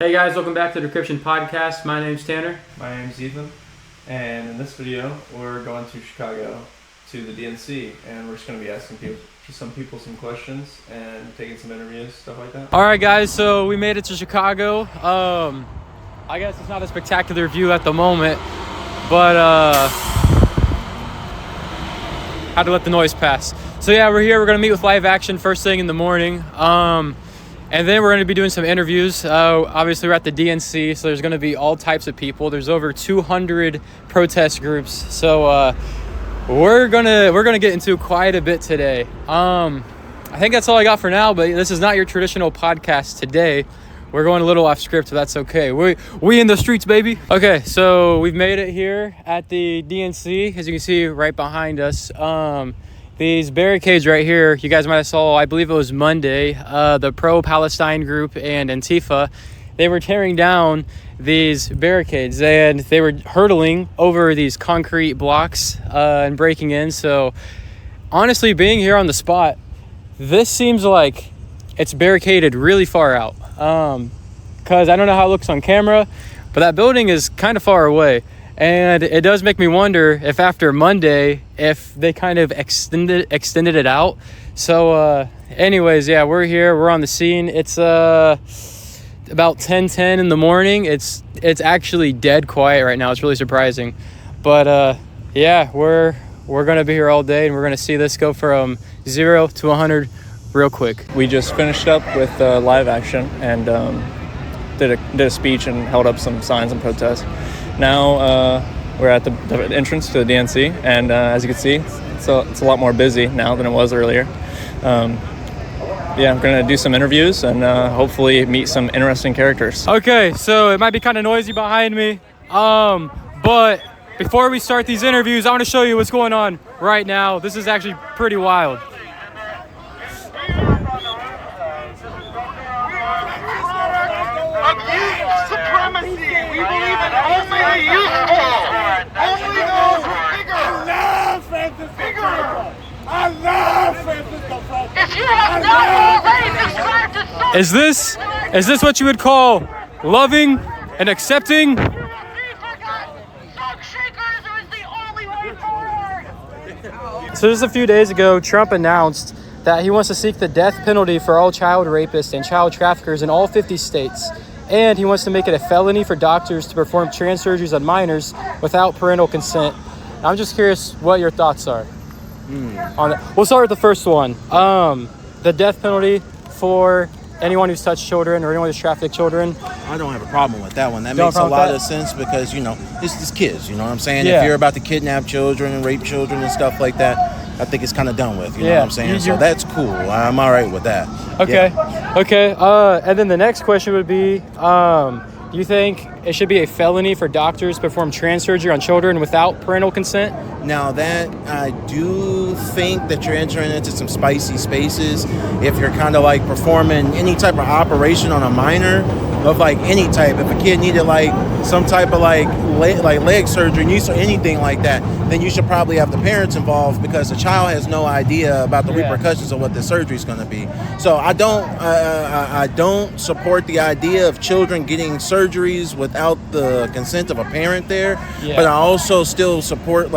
Hey guys, welcome back to the Decryption Podcast. My name's Tanner. My name's Ethan, and in this video, we're going to Chicago to the DNC, and we're just going to be asking some people some questions and taking some interviews, stuff like that. All right, guys, so we made it to Chicago. I guess it's not a spectacular view at the moment, but had to let the noise pass. So yeah, we're here. We're going to meet with Live Action first thing in the morning. And then we're going to be doing some interviews. Obviously, we're at the DNC, so there's going to be all types of people. There's over 200 protest groups, so we're gonna get into quite a bit today. I think that's all I got for now. But this is not your traditional podcast today. We're going a little off script, but that's okay. We in the streets, baby. Okay, so we've made it here at the DNC, as you can see right behind us. These barricades right here, you guys might have saw, I believe it was Monday, the pro-Palestine group and Antifa, they were tearing down these barricades and they were hurtling over these concrete blocks and breaking in. So honestly, being here on the spot, this seems like it's barricaded really far out. Because I don't know how it looks on camera, but that building is kind of far away. And it does make me wonder if after Monday, if they kind of extended it out. So anyways, yeah, we're here. We're on the scene. It's about 10:10 in the morning. It's actually dead quiet right now. It's really surprising. But yeah, we're going to be here all day, and we're going to see this go from 0 to 100 real quick. We just finished up with Live Action and did a speech and held up some signs and protests. Now we're at the entrance to the DNC, and as you can see, it's a lot more busy now than it was earlier. Yeah, I'm going to do some interviews and hopefully meet some interesting characters. Okay, so it might be kind of noisy behind me, but before we start these interviews, I want to show you what's going on right now. This is actually pretty wild. We believe in only the youthful. Only those who are bigger. I love Francisco. I love Francisco. If you have not already subscribed to Is this what you would call loving and accepting? Song Shakers is the only way forward. So just a few days ago, Trump announced that he wants to seek the death penalty for all child rapists and child traffickers in all 50 states. And he wants to make it a felony for doctors to perform trans surgeries on minors without parental consent. I'm just curious what your thoughts are on it. We'll start with the first one. The death penalty for anyone who's touched children or anyone who's trafficked children. I don't have a problem with that one. That makes a lot of sense because, it's kids, you know what I'm saying? Yeah. If you're about to kidnap children and rape children and stuff like that, I think it's kind of done with, you know what I'm saying? So that's cool. I'm all right with that. Okay. Yeah. Okay. And then the next question would be, do you think it should be a felony for doctors to perform trans surgery on children without parental consent? Now that I do think that you're entering into some spicy spaces if you're kind of like performing any type of operation on a minor of like any type. If a kid needed like some type of like leg surgery, anything like that, then you should probably have the parents involved because the child has no idea about the repercussions of what the surgery is going to be. So I don't support the idea of children getting surgeries without the consent of a parent there. Yeah. But I also still support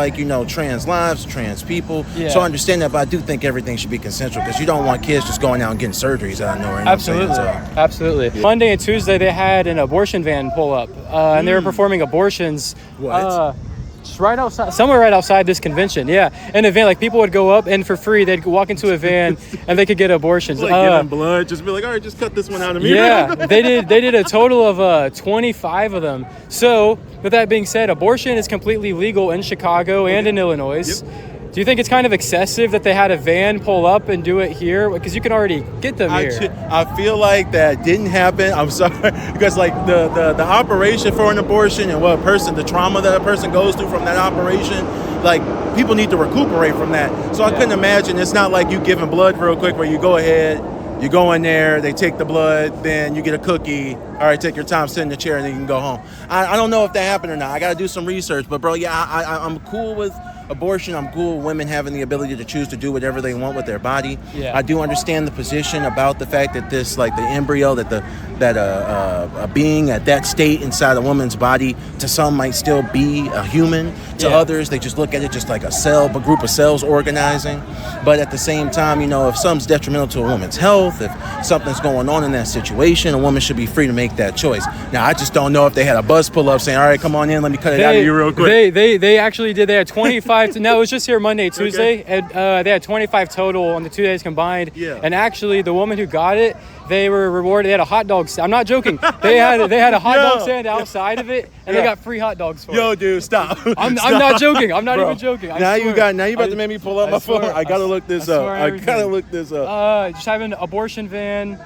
trans lives, trans people. Yeah. So I understand that, but I do think everything should be consensual because you don't want kids just going out and getting surgeries out of nowhere. You know Absolutely. what I'm saying? Absolutely. Yeah. Monday and Tuesday, they had an abortion van pull up, and they were performing abortions. What? Just right outside, somewhere right outside this convention. Yeah, in a van, like people would go up and for free, they'd walk into a van and they could get abortions. Like giving blood, just be like, all right, just cut this one out of me. Yeah, they did a total of 25 of them. So with that being said, abortion is completely legal in Chicago and in Illinois. Yep. Do you think it's kind of excessive that they had a van pull up and do it here? Because you can already get them here. I feel like that didn't happen. I'm sorry. Because like the operation for an abortion and the trauma that a person goes through from that operation, like people need to recuperate from that. So I couldn't imagine it's not like you giving blood real quick where you go ahead, you go in there, they take the blood, then you get a cookie. All right, take your time, sit in the chair, and then you can go home. I don't know if that happened or not. I got to do some research. But, bro, yeah, I'm cool with abortion, I'm cool with women having the ability to choose to do whatever they want with their body. Yeah. I do understand the position about the fact that this, like the embryo, that a being at that state inside a woman's body, to some might still be a human. To others, they just look at it just like a cell, a group of cells organizing. But at the same time, you know, if something's detrimental to a woman's health, if something's going on in that situation, a woman should be free to make that choice. Now, I just don't know if they had a buzz pull up saying, all right, come on in, let me cut it out of you real quick. They actually did. They had 25. No, it was just here Monday, Tuesday. And, they had 25 total on the 2 days combined. Yeah. And actually, the woman who got it, they were rewarded. They had a hot dog stand. I'm not joking. They had a hot dog stand outside of it, and they got free hot dogs for it. Yo, dude, stop. I'm not joking. I'm not Bro, even joking. Now you about to make me pull up my phone. I gotta look this up. I gotta look this up. Just having an abortion van,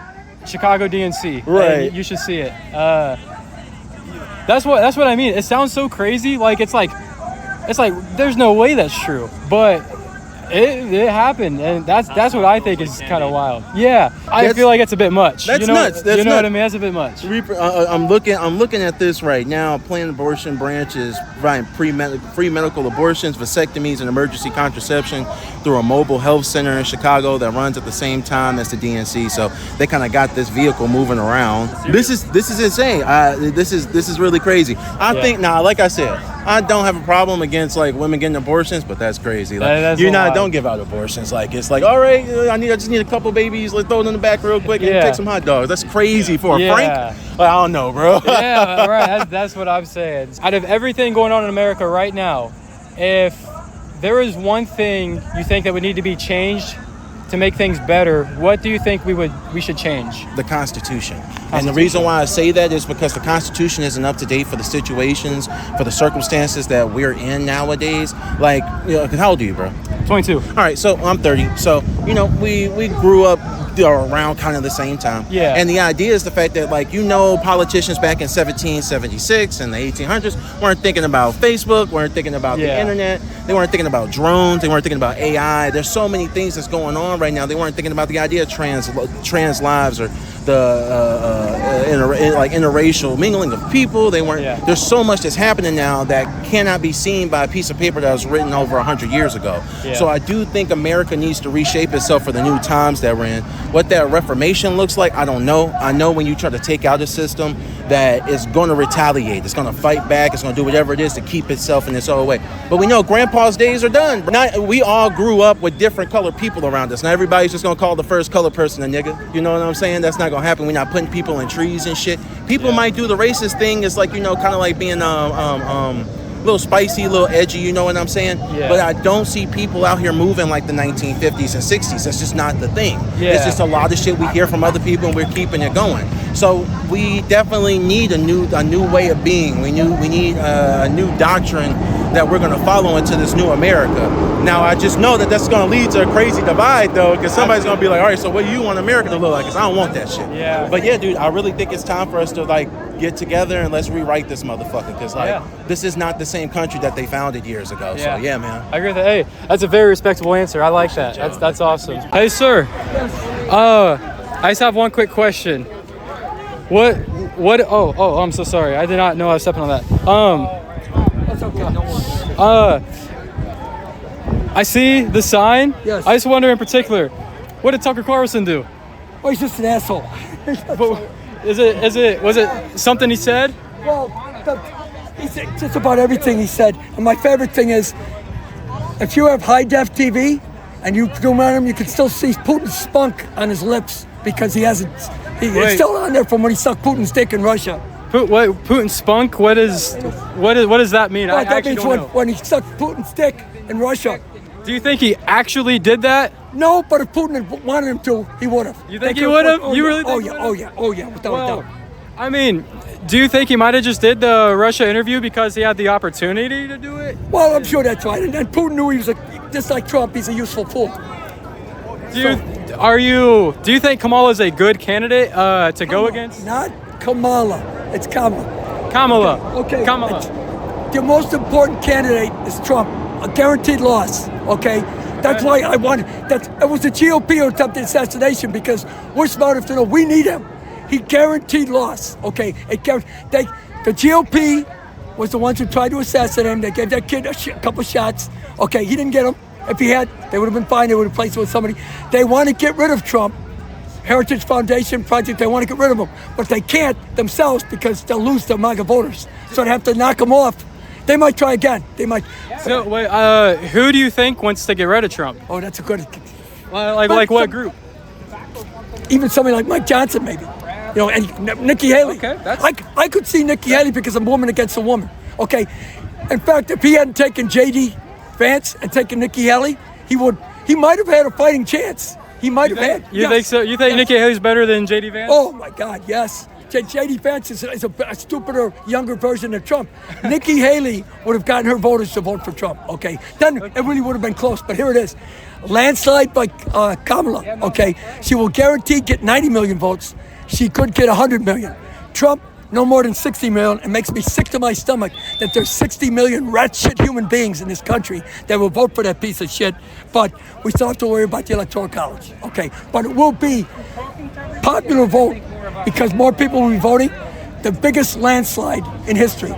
Chicago DNC. Right. And you should see it. That's what I mean. It sounds so crazy. Like it's like there's no way that's true, but it happened, and that's what I think is kind of wild. Yeah, I feel like it's a bit much. That's nuts. That's what I nuts. mean? That's a bit much. I'm looking at this right now. Planned abortion branches providing free medical abortions, vasectomies, and emergency contraception through a mobile health center in Chicago that runs at the same time as the DNC. So they kind of got this vehicle moving around. This is insane. This is really crazy. I think now, like I said, I don't have a problem against like women getting abortions, but that's crazy. Like don't give out abortions. Like it's like, all right, I just need a couple babies. Let's throw it in the back real quick and take some hot dogs. That's crazy for a prank. Like, I don't know, bro. Yeah, right. That's what I'm saying. Out of everything going on in America right now, if there is one thing you think that would need to be changed to make things better, what do you think we should change? The Constitution. And the reason why I say that is because the Constitution isn't up to date for the situations, for the circumstances that we're in nowadays. Like, you know, how old are you, bro? 22. All right, so I'm 30. So, you know, we grew up around kind of the same time. Yeah. And the idea is the fact that, like, you know, politicians back in 1776 and the 1800s weren't thinking about Facebook, weren't thinking about the internet, they weren't thinking about drones, they weren't thinking about AI. There's so many things that's going on right now. They weren't thinking about the idea of trans lives or the interracial mingling of people. They weren't. There's so much that's happening now that cannot be seen by a piece of paper that was written over 100 years ago. So I do think America needs to reshape itself for the new times that we're in. What that reformation looks like, I don't know. I know when you try to take out a system that is going to retaliate, it's going to fight back, it's going to do whatever it is to keep itself in its own way. But we know Grandpa's days are done. We all grew up with different colored people around us. Not everybody's just going to call the first colored person a nigga. You know what I'm saying? That's not going to happen. We're not putting people in trees and shit. People might do the racist thing. It's like, you know, kind of like being a little spicy, a little edgy, you know what I'm saying? But I don't see people out here moving like the 1950s and 60s. That's just not the thing. It's just a lot of shit we hear from other people and we're keeping it going. So we definitely need a new way of being. We need a new doctrine that we're going to follow into this new America. Now, I just know that that's going to lead to a crazy divide, though, because somebody's going to be like, all right, so what do you want America to look like? Because I don't want that shit. But yeah, dude, I really think it's time for us to, like, get together and let's rewrite this motherfucker, because, like, this is not the same country that they founded years ago. So, yeah, man. I agree with that. Hey, that's a very respectable answer. I like that. That's awesome. Hey, sir. I just have one quick question. What? Oh, I'm so sorry. I did not know I was stepping on that. That's okay. No worries. I see the sign. Yes. I just wonder in particular, what did Tucker Carlson do? Oh, he's just an asshole. Was it something he said? Well, he said just about everything he said. And my favorite thing is, if you have high def TV and you zoom on him, you can still see Putin's spunk on his lips because he hasn't. It's still on there from when he sucked Putin's dick in Russia. Putin spunk? What does that mean? Well, that means when he sucked Putin's dick in Russia. Do you think he actually did that? No, but if Putin had wanted him to, he would have. You think he would have? You really think? Oh yeah, without a doubt. I mean, do you think he might have just did the Russia interview because he had the opportunity to do it? Well, I'm sure that's right. And then Putin knew he was just like Trump. He's a useful fool. Do you think Kamala's a good candidate to go against? Not Kamala. It's Kamala. Kamala. Okay. Kamala. The most important candidate is Trump. A guaranteed loss. Okay. That's why I wanted. It was the GOP who attempted assassination because we're smart enough to know we need him. He guaranteed loss. Okay. The GOP was the ones who tried to assassinate him. They gave that kid a couple shots. Okay, he didn't get them. If he had, they would have been fine. They would have placed it with somebody. They want to get rid of Trump. Heritage Foundation Project, they want to get rid of him. But they can't themselves because they'll lose their MAGA voters. So they have to knock him off. They might try again. They might. So wait, who do you think wants to get rid of Trump? Oh, that's a good. Like what group? Even somebody like Mike Johnson, maybe. You know, and Nikki Haley. Okay, I could see Nikki Haley because I'm a woman against a woman. Okay. In fact, if he hadn't taken J.D. Vance and taken Nikki Haley, he might have had a fighting chance. He might have had. You think so? You think Nikki Haley's better than J.D. Vance? Oh my God, yes. J.D. Vance is a stupider, younger version of Trump. Nikki Haley would have gotten her voters to vote for Trump. Okay, then it really would have been close. But here it is, landslide by Kamala. Okay, she will guaranteed get 90 million votes. She could get 100 million. Trump, no more than 60 million. It makes me sick to my stomach that there's 60 million rat shit human beings in this country that will vote for that piece of shit. But we still have to worry about the Electoral College. Okay, but it will be popular vote because more people will be voting. The biggest landslide in history.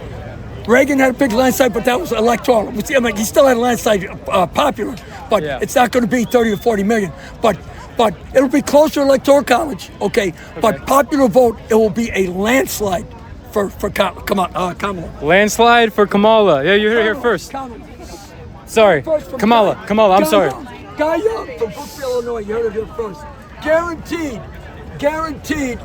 Reagan had a big landslide, but that was electoral. I mean, he still had a landslide popular, but it's not going to be 30 or 40 million. But it'll be closer to Electoral College, okay? But popular vote, it will be a landslide for Kamala. Landslide for Kamala. Yeah, you heard it here first. Kamala. Sorry, Kamala. I'm sorry. Guy Young from Brookfield, Illinois. You heard it here first. Guaranteed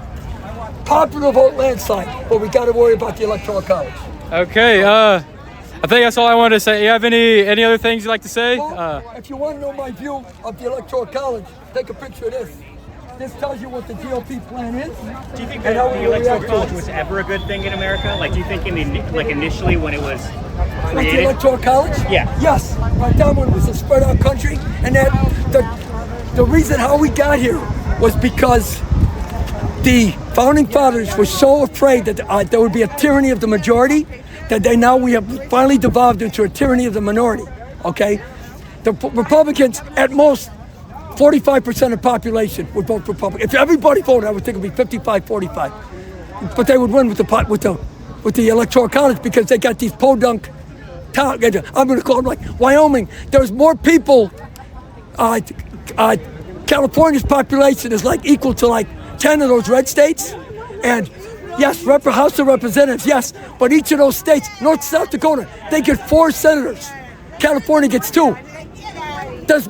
popular vote landslide. But we got to worry about the Electoral College. Okay, I think that's all I wanted to say. You have any other things you'd like to say? Well, if you want to know my view of the Electoral College, take a picture of this. This tells you what the GOP plan is. Do you think that the Electoral College was ever a good thing in America? Like, do you think initially when it was created? Like the Electoral College? Yeah. Yes. Right down when it was a spread out country. And that the reason how we got here was because the founding fathers were so afraid that there would be a tyranny of the majority that we have finally devolved into a tyranny of the minority. Okay? The Republicans, at most, 45% of the population would vote for Republican. If everybody voted, I would think it would be 55-45. But they would win with the Electoral College because they got these podunk towns. I'm going to call them like Wyoming. There's more people. California's population is like equal to like 10 of those red states. And yes, House of Representatives, yes. But each of those states, South Dakota, they get 4 senators. California gets 2. There's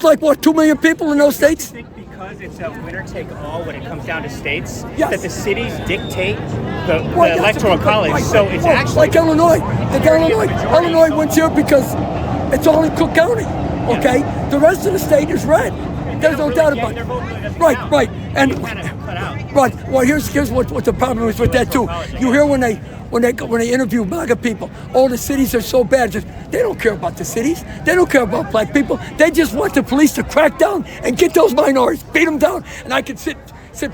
like what, 2 million people in those states? Do you think because it's a winner-take-all when it comes down to states, Yes. that the cities dictate the Well, Electoral College? right, So right. it's Well, actually like Illinois. Illinois wins here because it's all in Cook County. Okay, the rest of the state is red. There's no doubt about it. Right, and right. Well, here's what the problem is with that too. You hear when they interview MAGA people, oh, the cities are so bad. They don't care about the cities. They don't care about black people. They just want the police to crack down and get those minorities, beat them down. And I can sit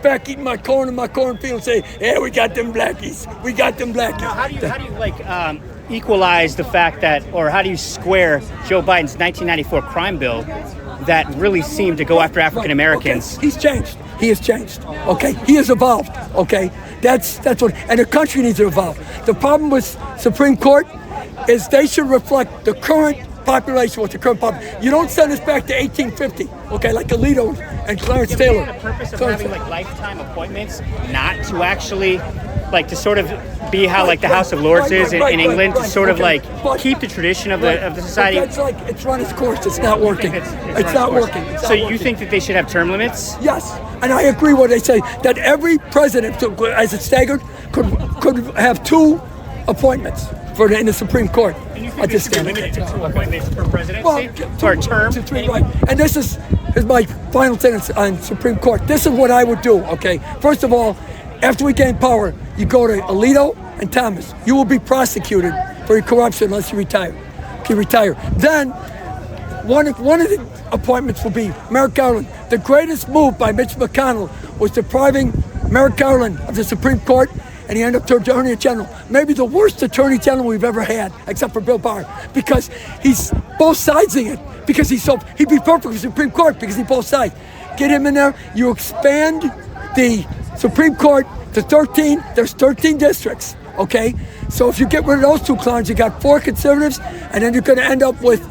back eating my corn in my cornfield and say, yeah, we got them blackies. We got them blackies. Now, how do you equalize the fact that, or how do you square Joe Biden's 1994 crime bill that really seemed to go after African Americans? Okay. He's changed. He has changed. Okay, he has evolved. Okay, that's what, and the country needs to evolve. The problem with Supreme Court is they should reflect the current population. What's the current population? You don't send us back to 1850. Okay, like Alito and Clarence Taylor. The purpose of having lifetime appointments, not to actually to sort of be how the House of Lords is in England, to sort of keep the tradition of the society. But that's it's run its course. It's not working. It's not working. So you think that they should have term limits? Yes, and I agree with what they say that every president, as it's staggered, could have 2 appointments in the Supreme Court. And you think they should be limited to 2 appointments per presidency or a term? To 3, right. And this is my final thing on Supreme Court. This is what I would do. Okay, first of all, after we gain power, you go to Alito and Thomas. You will be prosecuted for your corruption unless you retire. Then, one of the appointments will be Merrick Garland. The greatest move by Mitch McConnell was depriving Merrick Garland of the Supreme Court, and he ended up Attorney General. Maybe the worst Attorney General we've ever had, except for Bill Barr, because he's both sidesing it. Because he'd be perfect for the Supreme Court because he's both sides. Get him in there. You expand the Supreme Court to 13. There's 13 districts. okay? So if you get rid of those 2 clowns, you got 4 conservatives, and then you're going to end up with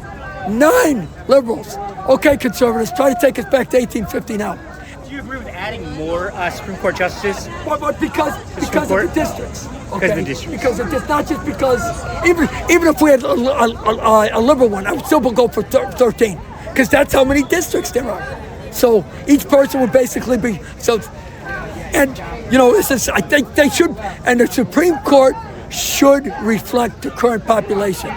9 liberals. Okay, conservatives, try to take us back to 1850 now. Do you agree with adding more Supreme Court justices? But because of the districts. Okay? Because of the districts. Because of this, not just because, even if we had a liberal one, I would still go for 13, because that's how many districts there are. So each person would basically be, and this is, I think they should, and the Supreme Court should reflect the current population.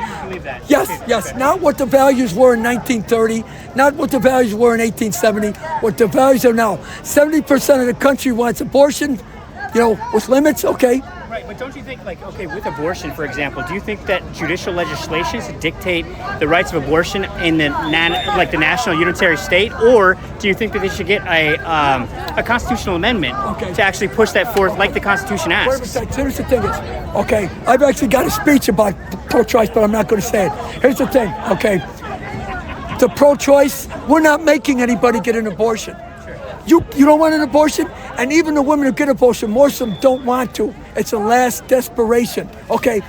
Yes, not what the values were in 1930, not what the values were in 1870, what the values are now. 70% of the country wants abortion, with limits, okay. Right, but don't you think, with abortion, for example, do you think that judicial legislation should dictate the rights of abortion in the national unitary state, or do you think that they should get a constitutional amendment to actually push that forth, like the Constitution asks? Here's the thing is, okay, I've actually got a speech about pro-choice, but I'm not going to say it. Here's the thing, okay, the pro-choice, we're not making anybody get an abortion. You don't want an abortion, and even the women who get abortion, most of them don't want to. It's a last desperation. Okay.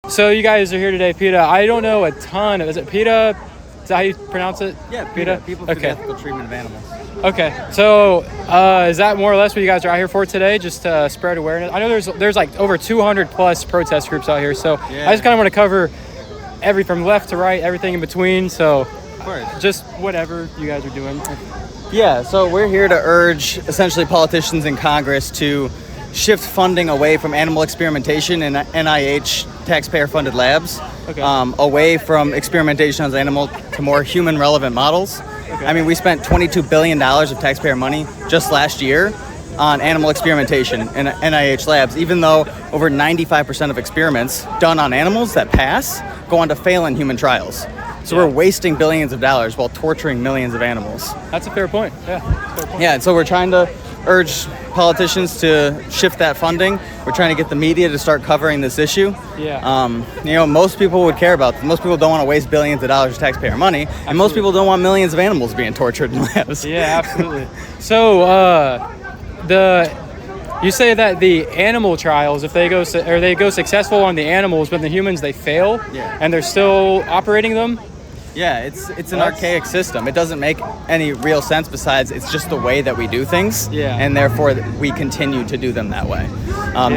So you guys are here today, PETA. I don't know a ton. Is it PETA? Is that how you pronounce it? Yeah, PETA. People for the Ethical Treatment of Animals. Okay. So is that more or less what you guys are out here for today? Just to spread awareness? I know there's like over 200 plus protest groups out here. So I just kind of want to cover from left to right, everything in between. So just whatever you guys are doing. Yeah, so we're here to urge essentially politicians in Congress to shift funding away from animal experimentation in NIH taxpayer-funded labs, away from experimentation on animals to more human-relevant models. I mean, we spent $22 billion of taxpayer money just last year on animal experimentation in NIH labs, even though over 95% of experiments done on animals that pass go on to fail in human trials. So we're wasting billions of dollars while torturing millions of animals. That's a fair point. Yeah, and so we're trying to urge politicians to shift that funding. We're trying to get the media to start covering this issue. Most people would care about this. Most people don't want to waste billions of dollars of taxpayer money, and most people don't want millions of animals being tortured in labs. Yeah, absolutely. So you say that the animal trials, if they go successful on the animals, but the humans they fail, and they're still operating them. Yeah, it's an archaic system. It doesn't make any real sense besides it's just the way that we do things, and therefore we continue to do them that way.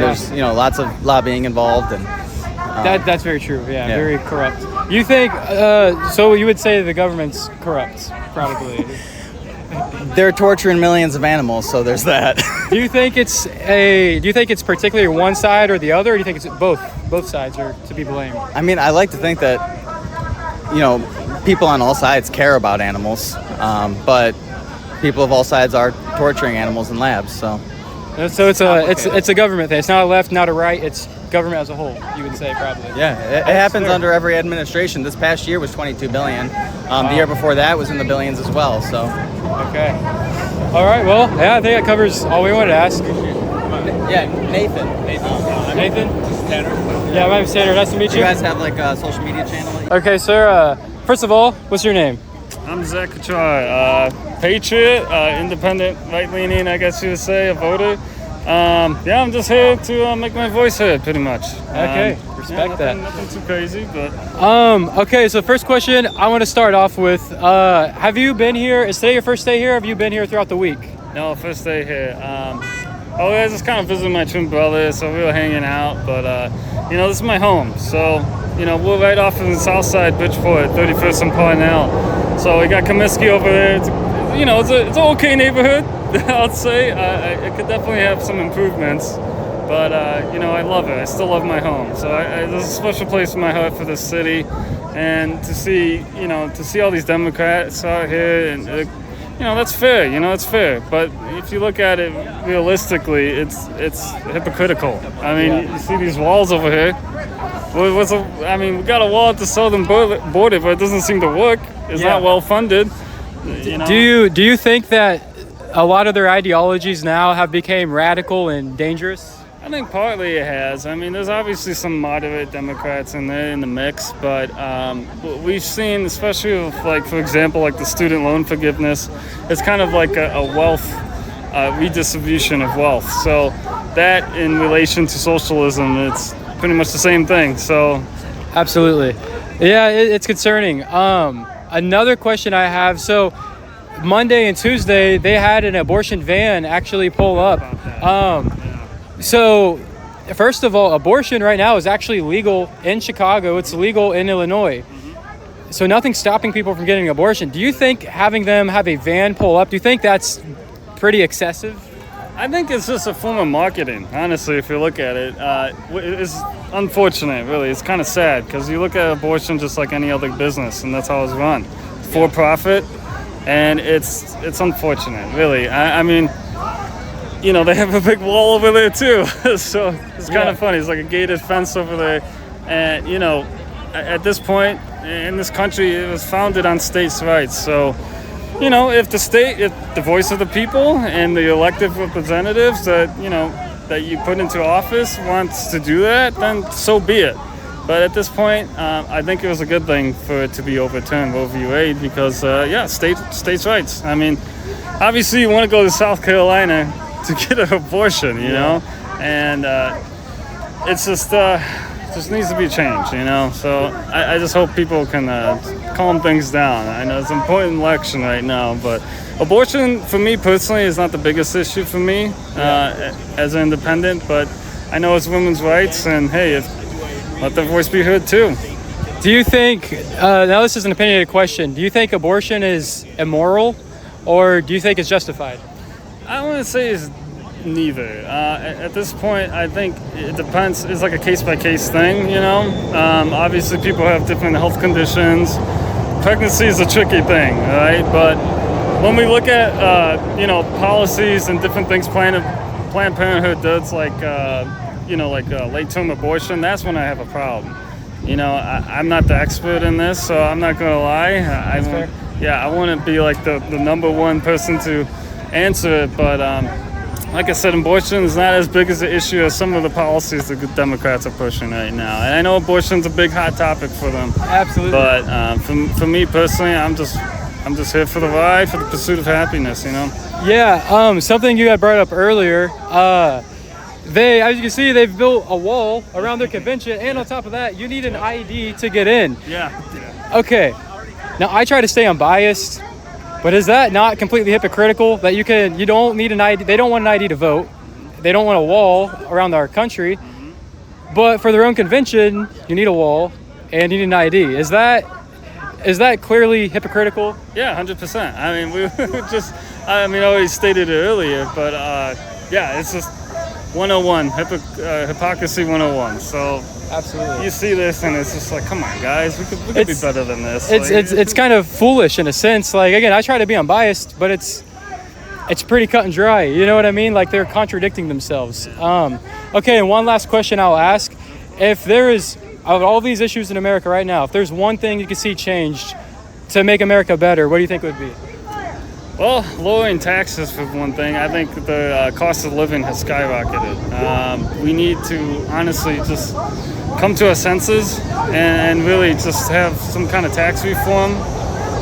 There's lots of lobbying involved, and that's very true. Yeah, very corrupt. You think so? You would say the government's corrupt, probably. They're torturing millions of animals, so there's that. Do you think it's particularly one side or the other, or do you think it's both? Both sides are to be blamed. I mean, I like to think that people on all sides care about animals, but people of all sides are torturing animals in labs. So it's a government thing. It's not a left, not a right. It's government as a whole. You would say probably. Yeah, it happens under every administration. This past year was $22 billion. The year before that was in the billions as well. So. Okay. All right. Well, I think that covers all we wanted to ask. Yeah, Nathan. Nathan. Tanner. Yeah, my name's Tanner. Nice to meet you. You guys have like a social media channel? Okay, sir. First of all, what's your name? I'm Zach Kachar, patriot, independent, right-leaning, I guess you would say, a voter. I'm just here to make my voice heard, pretty much. Okay, respect that. Nothing too crazy, but. Okay, so first question I want to start off with: have you been here? Is today your first day here? Or have you been here throughout the week? No, first day here. I was just kind of visiting my twin brother, so we were hanging out. But this is my home, so we're right off in the south side, Bridgeport, 31st and Parnell. So we got Comiskey over there. It's an okay neighborhood, I'd say. It could definitely have some improvements, but I love it. I still love my home. So there's a special place in my heart for this city, and to see all these Democrats out here, and that's fair. It's fair. But if you look at it realistically, it's hypocritical. I mean, you see these walls over here. We got a wall at the southern border, but it doesn't seem to work. It's not well funded. Do you think that a lot of their ideologies now have become radical and dangerous? I think partly it has. I mean, there's obviously some moderate Democrats in there in the mix, but we've seen, especially with, for example, the student loan forgiveness, it's kind of like a wealth redistribution of wealth. So that in relation to socialism, it's pretty much the same thing. So Absolutely. Yeah, it's concerning. Another question I have, so Monday and Tuesday, they had an abortion van actually pull up. So first of all, abortion right now is actually legal in Chicago. It's legal in Illinois. So nothing's stopping people from getting an abortion. Do you think having them have a van pull up, do you think that's pretty excessive? I think it's just a form of marketing, honestly, if you look at it. It's unfortunate, really. It's kind of sad because you look at abortion just like any other business, and that's how it's run. For profit, and it's unfortunate, really. I mean, you know, they have a big wall over there, too. So it's kind of funny. It's like a gated fence over there. And, you know, at this point in this country, it was founded on states' rights. So, you know, if the voice of the people and the elected representatives that, you know, that you put into office wants to do that, then so be it. But at this point, I think it was a good thing for it to be overturned, Roe v. Wade, because, states' rights. I mean, obviously you want to go to South Carolina to get an abortion, you know? And it's just needs to be changed, you know? So I just hope people can calm things down. I know it's an important election right now, but abortion, for me personally, is not the biggest issue for me as an independent, but I know it's women's rights, and hey, let their voice be heard too. Do you think, now this is an opinionated question, do you think abortion is immoral or do you think it's justified? I want to say it's neither. At this point, I think it depends. It's like a case-by-case thing, you know? Obviously, people have different health conditions. Pregnancy is a tricky thing, right? But when we look at, policies and different things Planned Parenthood does, like late-term abortion, that's when I have a problem. You know, I'm not the expert in this, so I'm not going to lie. I want to be like the number one person to answer it, but like I said, abortion is not as big as an issue as some of the policies the Democrats are pushing right now. And I know abortion's a big hot topic for them. Absolutely. But for me personally, I'm just here for the ride, for the pursuit of happiness, you know? Yeah, something you had brought up earlier, as you can see, they've built a wall around their convention, and on top of that, you need an ID to get in. Yeah. Okay, now I try to stay unbiased, but is that not completely hypocritical that you don't need an ID? They don't want an ID to vote. They don't want a wall around our country, but for their own convention, you need a wall and you need an ID. Is that clearly hypocritical? Yeah, 100%. I mean, I already stated it earlier, but it's just 101, hypocrisy 101. So absolutely, you see this and it's just like, come on, guys, we could be better than this. It's kind of foolish in a sense. Like, again, I try to be unbiased, but it's pretty cut and dry. You know what I mean? Like, they're contradicting themselves. Okay, and one last question I'll ask: if there is, of all these issues in America right now, if there's one thing you could see changed to make America better, what do you think it would be? Well, lowering taxes for one thing. I think the cost of living has skyrocketed. We need to honestly just come to our senses and really just have some kind of tax reform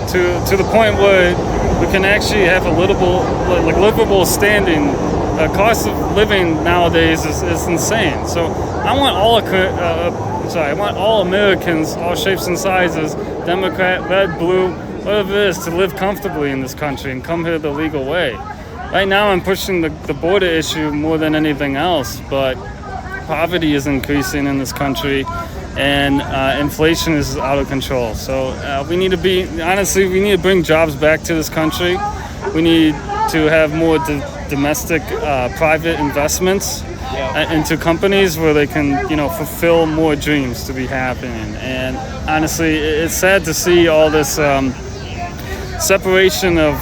to the point where we can actually have a livable standing. Cost of living nowadays is insane. So I want all Americans, all shapes and sizes, Democrat, red, blue, whatever it is, to live comfortably in this country and come here the legal way. Right now I'm pushing the border issue more than anything else, but poverty is increasing in this country and inflation is out of control. So we need to bring jobs back to this country. We need to have more domestic private investments into companies where they can, fulfill more dreams to be happening. And honestly, it's sad to see all this separation of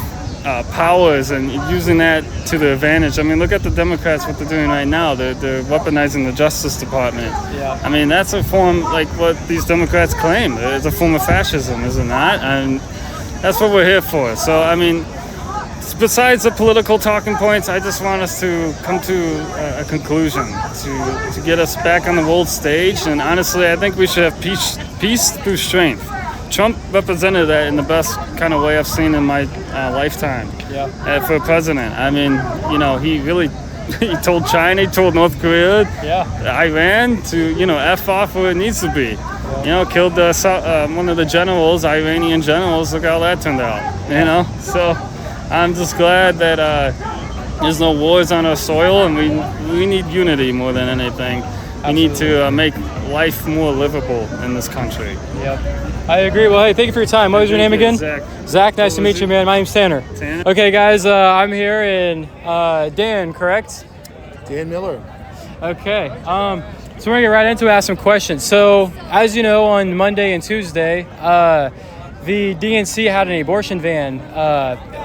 powers and using that to their advantage. I mean, look at the Democrats, what they're doing right now. They're weaponizing the Justice Department. Yeah. I mean, that's a form, like what these Democrats claim. It's a form of fascism, is it not? And that's what we're here for. So, I mean, besides the political talking points, I just want us to come to a conclusion, to get us back on the world stage. And honestly, I think we should have peace through strength. Trump represented that in the best kind of way I've seen in my lifetime. Yeah. For president, I mean, he really he told China, he told North Korea, Iran to f off where it needs to be. Killed one of the generals, Iranian generals. Look how that turned out. So I'm just glad that there's no wars on our soil, and we need unity more than anything. We need to make life more livable in this country. Yep. I agree. Well, hey, thank you for your time. What was your name again? Zach. Zach, nice to meet you, man. My name's Tanner. Tanner. Okay, guys, I'm here in Dan, correct? Dan Miller. Okay. So we're going to get right into it, ask some questions. So, as you know, on Monday and Tuesday, the DNC had an abortion van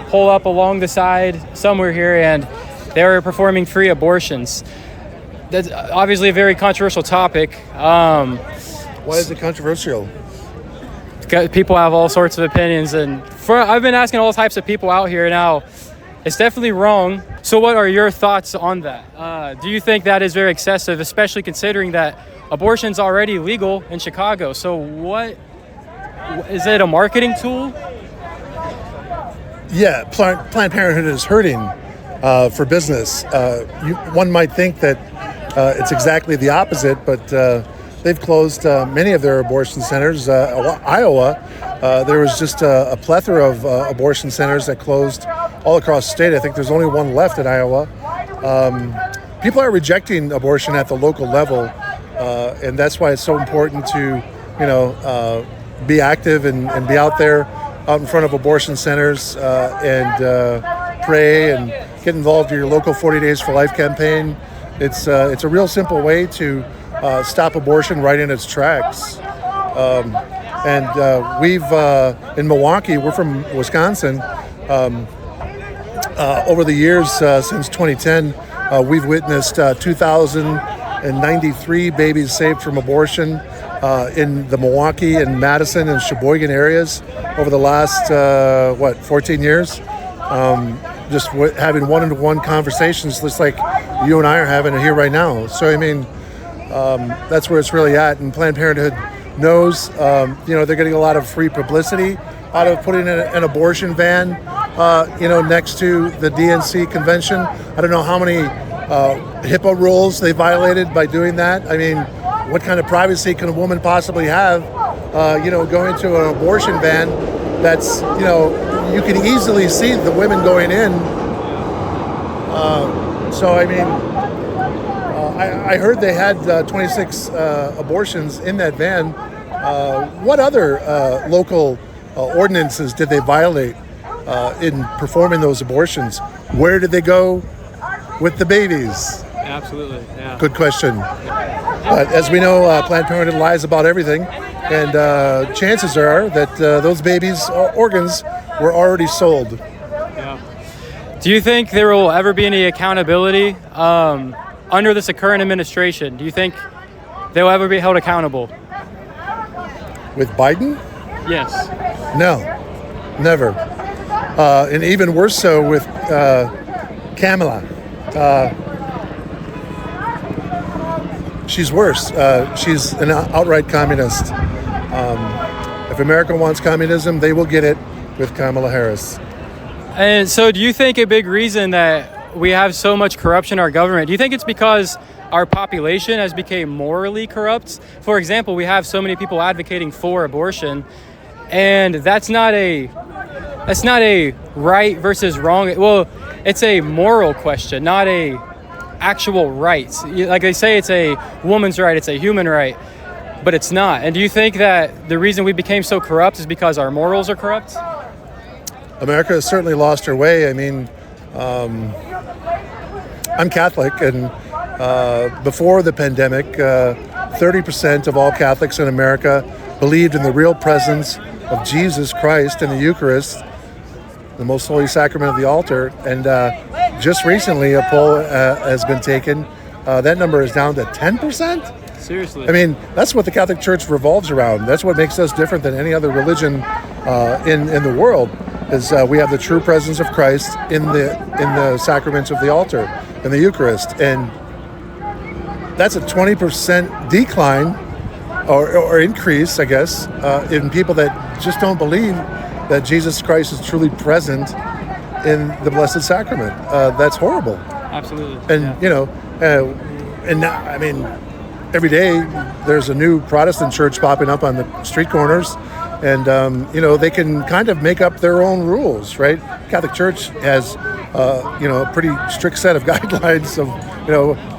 pull up along the side somewhere here, and they were performing free abortions. That's obviously a very controversial topic. Why is it controversial? People have all sorts of opinions, and I've been asking all types of people out here now. It's definitely wrong. So what are your thoughts on that? Do you think that is very excessive, especially considering that abortion's already legal in Chicago? So what is it, a marketing tool? Yeah, Planned Parenthood is hurting for business. One might think that it's exactly the opposite, but they've closed many of their abortion centers. Iowa, there was just a plethora of abortion centers that closed all across the state. I think there's only one left in Iowa. People are rejecting abortion at the local level, and that's why it's so important to, be active and be out there, out in front of abortion centers, and pray and get involved in your local 40 Days for Life campaign. It's a real simple way to stop abortion right in its tracks. And we've, in Milwaukee, we're from Wisconsin, over the years since 2010, we've witnessed 2,093 babies saved from abortion in the Milwaukee and Madison and Sheboygan areas over the last, 14 years. Just having one-on-one conversations just like you and I are having here right now. So, I mean, that's where it's really at. And Planned Parenthood knows, they're getting a lot of free publicity out of putting an abortion van, next to the DNC convention. I don't know how many HIPAA rules they violated by doing that. I mean, what kind of privacy can a woman possibly have, going to an abortion van that's, you can easily see the women going in. So, I mean, I heard they had 26 abortions in that van. What other local ordinances did they violate in performing those abortions? Where did they go with the babies? Absolutely, yeah. Good question. But as we know, Planned Parenthood lies about everything, and chances are that those babies' organs were already sold. Yeah. Do you think there will ever be any accountability under this current administration? Do you think they'll ever be held accountable? With Biden? Yes. No, never. And even worse so with Kamala. She's worse. She's an outright communist. If America wants communism, they will get it with Kamala Harris. And so do you think a big reason that we have so much corruption in our government, do you think it's because our population has become morally corrupt? For example, we have so many people advocating for abortion, and that's not a right versus wrong. Well, it's a moral question, not a actual right. Like they say, it's a woman's right, it's a human right, but it's not. And do you think that the reason we became so corrupt is because our morals are corrupt? America has certainly lost her way. I mean, I'm Catholic, and before the pandemic, 30% of all Catholics in America believed in the real presence of Jesus Christ in the Eucharist, the most holy sacrament of the altar. And just recently, a poll has been taken. That number is down to 10%. Seriously. I mean, that's what the Catholic Church revolves around. That's what makes us different than any other religion in the world. Is we have the true presence of Christ in the sacraments of the altar, in the Eucharist, and that's a 20% decline or increase, I guess, in people that just don't believe that Jesus Christ is truly present in the Blessed Sacrament. That's horrible. Absolutely. And and now, I mean, every day there's a new Protestant church popping up on the street corners, and they can kind of make up their own rules, right? Catholic Church has a pretty strict set of guidelines of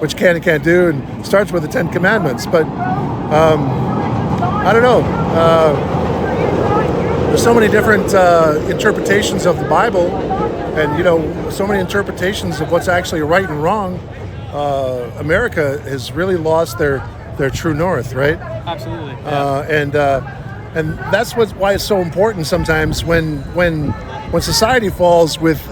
which can and can't do, and starts with the 10 Commandments. But I don't know. There's so many different interpretations of the Bible, and so many interpretations of what's actually right and wrong. America has really lost their true north, right? Absolutely. Yeah. And that's why it's so important sometimes when society falls with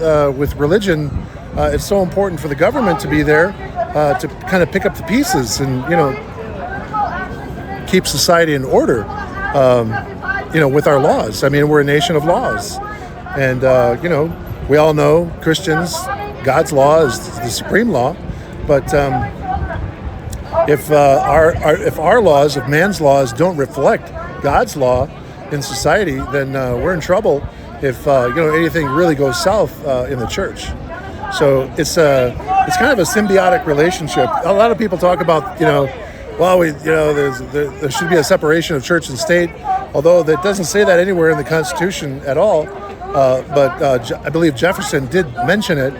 religion. It's so important for the government to be there to kind of pick up the pieces and keep society in order. With our laws. I mean, we're a nation of laws, and we all know Christians, God's law is the supreme law. But if our laws, if man's laws don't reflect God's law in society, then we're in trouble. If anything really goes south in the church. So it's kind of a symbiotic relationship. A lot of people talk about there should be a separation of church and state, although that doesn't say that anywhere in the Constitution at all. But I believe Jefferson did mention it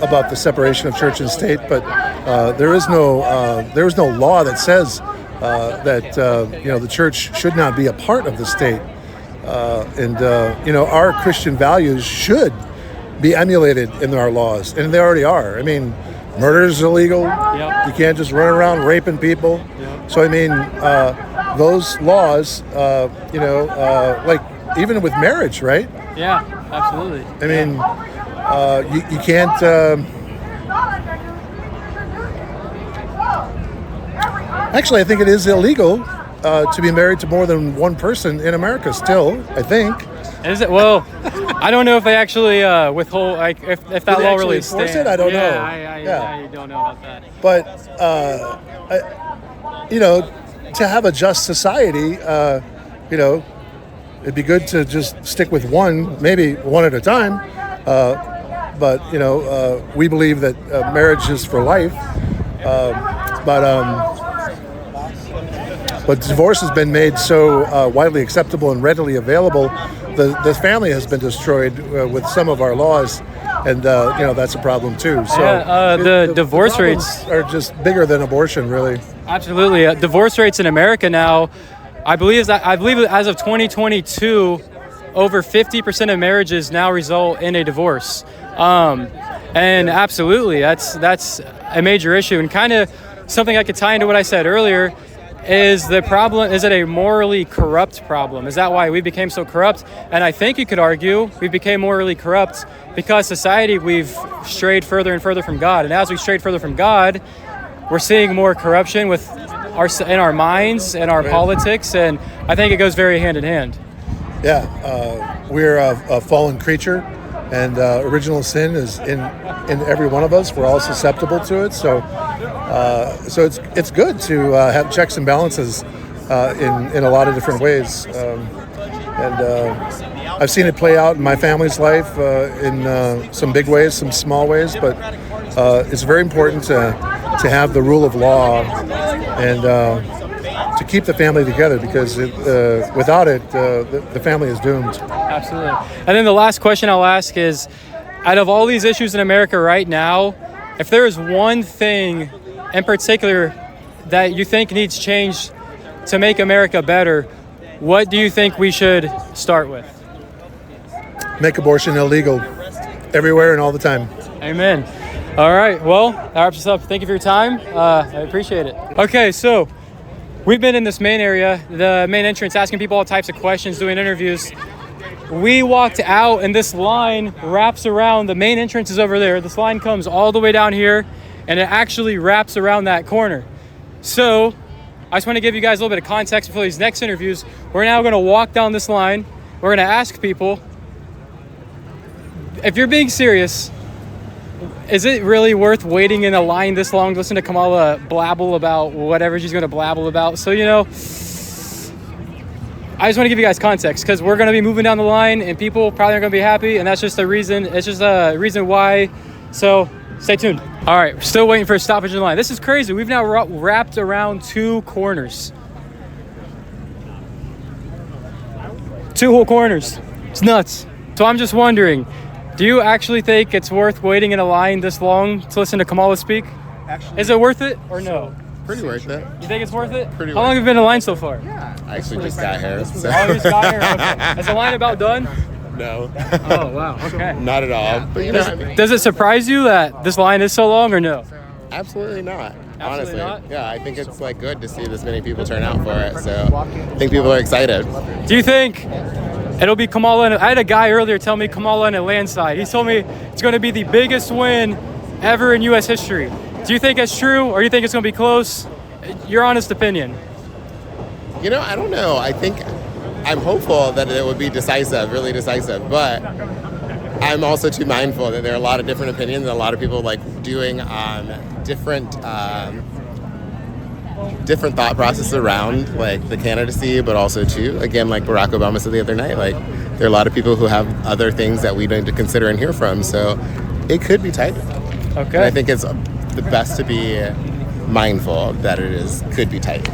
about the separation of church and state. But there is no law that says that the church should not be a part of the state. Our Christian values should be emulated in our laws, and they already are. I mean, murder is illegal. Yep. You can't just run around raping people. Yep. So I mean, those laws, like even with marriage, right? Yeah, absolutely. I mean, you can't. Actually, I think it is illegal to be married to more than one person in America. Still, I think. Is it? Well, I don't know if they actually withhold, like, if that Do they law actually really enforce stands. it? I don't know. I don't know about that. But to have a just society, it'd be good to just stick with one, maybe one at a time. But we believe that marriage is for life. But divorce has been made so widely acceptable and readily available. The family has been destroyed with some of our laws, and that's a problem too. So the divorce rates are just bigger than abortion, really. Absolutely, divorce rates in America now, I believe as of 2022, over 50% of marriages now result in a divorce, and absolutely, that's a major issue, and kind of something I could tie into what I said earlier. Is the problem, is it a morally corrupt problem? Is that why we became so corrupt? And I think you could argue we became morally corrupt because society, we've strayed further and further from God. And as we strayed further from God, we're seeing more corruption in our minds and our politics. And I think it goes very hand in hand. Yeah, we're a fallen creature, and original sin is in every one of us. We're all susceptible to it. So it's good to have checks and balances in a lot of different ways, and I've seen it play out in my family's life in some big ways, some small ways. But it's very important to have the rule of law and to keep the family together, because without it, the family is doomed. Absolutely. And then the last question I'll ask is, out of all these issues in America right now, if there is one thing in particular that you think needs change to make America better, what do you think we should start with? Make abortion illegal everywhere and all the time. Amen. All right. Well, that wraps us up. Thank you for your time. I appreciate it. Okay, so we've been in this main area, the main entrance, asking people all types of questions, doing interviews. We walked out, and this line wraps around. The main entrance is over there. This line comes all the way down here, and it actually wraps around that corner. So I just want to give you guys a little bit of context before these next interviews. We're now going to walk down this line. We're going to ask people, if you're being serious, is it really worth waiting in a line this long to listen to Kamala blabble about whatever she's going to blabble about? So, I just want to give you guys context because we're going to be moving down the line and people probably aren't going to be happy, and that's just the reason. It's just a reason why. So stay tuned. All right, we're still waiting for a stoppage in line. This is crazy. We've now wrapped around 2 corners. 2 whole corners. It's nuts. So I'm just wondering, do you actually think it's worth waiting in a line this long to listen to Kamala speak? Actually, is it worth it or no? Pretty worth it. You think it's worth it? Pretty How long have you been in line so far? I actually just got here. So. Oh, you just got here? Okay. Is the line about done? No. Oh, wow. Okay. Not at all. But you know, does it surprise you that this line is so long or no? Absolutely not. Absolutely honestly. not? Yeah, I think it's like good to see this many people turn out for it. So I think people are excited. Do you think it'll be Kamala? I had a guy earlier tell me Kamala in a landslide. He told me it's going to be the biggest win ever in U.S. history. Do you think it's true, or do you think it's going to be close? Your honest opinion. You know, I don't know. I think I'm hopeful that it would be decisive, really decisive, but I'm also too mindful that there are a lot of different opinions and a lot of people like doing different thought processes around like the candidacy, but also too, again, like Barack Obama said the other night, like there are a lot of people who have other things that we need to consider and hear from. So it could be tight. Okay. And I think it's the best to be mindful that could be tight.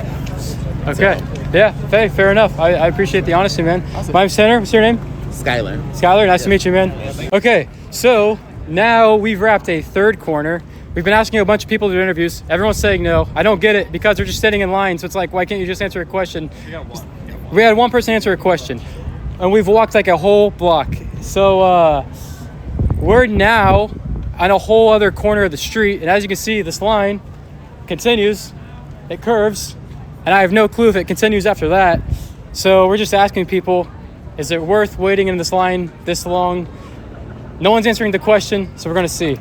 Okay. So. Yeah. Hey, fair enough. I appreciate the honesty, man. Awesome. My name's Tanner. What's your name? Skylar. Skylar. Nice to meet you, man. Okay. So now we've wrapped a 3rd corner. We've been asking a bunch of people to do interviews. Everyone's saying no. I don't get it because they're just sitting in line. So it's like, why can't you just answer a question? We had one person answer a question, and we've walked like a whole block. So we're now on a whole other corner of the street, and as you can see, this line continues. It curves, and I have no clue if it continues after that. So we're just asking people, is it worth waiting in this line this long? No one's answering the question, so we're gonna see.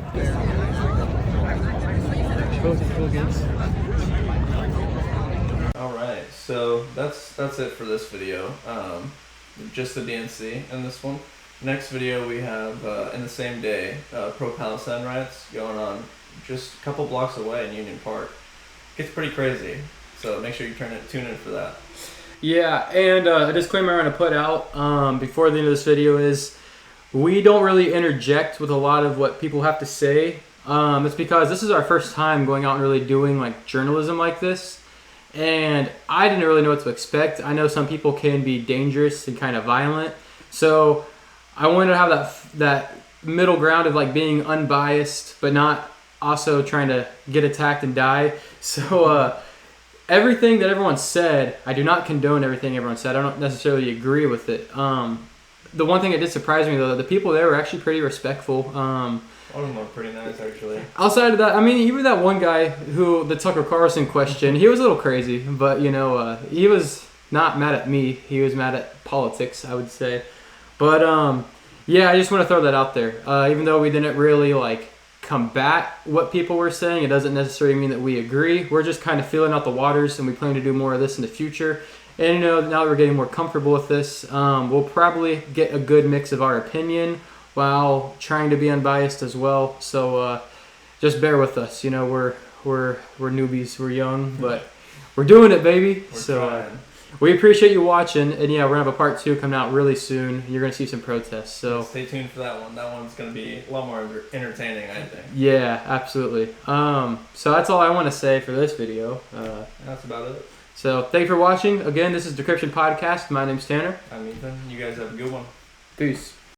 All right, so that's it for this video. Just the DNC in this one. Next video we have in the same day pro-Palestine riots going on just a couple blocks away in Union Park. Gets pretty crazy, so make sure you tune in for that. Yeah, and a disclaimer I want to put out before the end of this video is we don't really interject with a lot of what people have to say. It's because this is our first time going out and really doing like journalism like this, and I didn't really know what to expect. I know some people can be dangerous and kind of violent, so I wanted to have that middle ground of like being unbiased but not also trying to get attacked and die. So everything that everyone said, I do not condone everything everyone said. I don't necessarily agree with it. The one thing that did surprise me though, the people there were actually pretty respectful. One of them were pretty nice actually. Outside of that, I mean, even that one guy who the Tucker Carlson question, he was a little crazy, but you know, he was not mad at me. He was mad at politics, I would say. But yeah, I just want to throw that out there. Even though we didn't really like combat what people were saying, it doesn't necessarily mean that we agree. We're just kind of feeling out the waters, and we plan to do more of this in the future. And you know, now that we're getting more comfortable with this, we'll probably get a good mix of our opinion while trying to be unbiased as well. So just bear with us. You know, we're newbies, we're young, but we're doing it, baby. So we appreciate you watching, and yeah, we're gonna have a part 2 coming out really soon. You're gonna see some protests, so stay tuned for that one. That one's gonna be a lot more entertaining, I think. Yeah, absolutely. So that's all I want to say for this video. That's about it. So thank you for watching. Again, this is Decryption Podcast. My name's Tanner. I'm Ethan. You guys have a good one. Peace.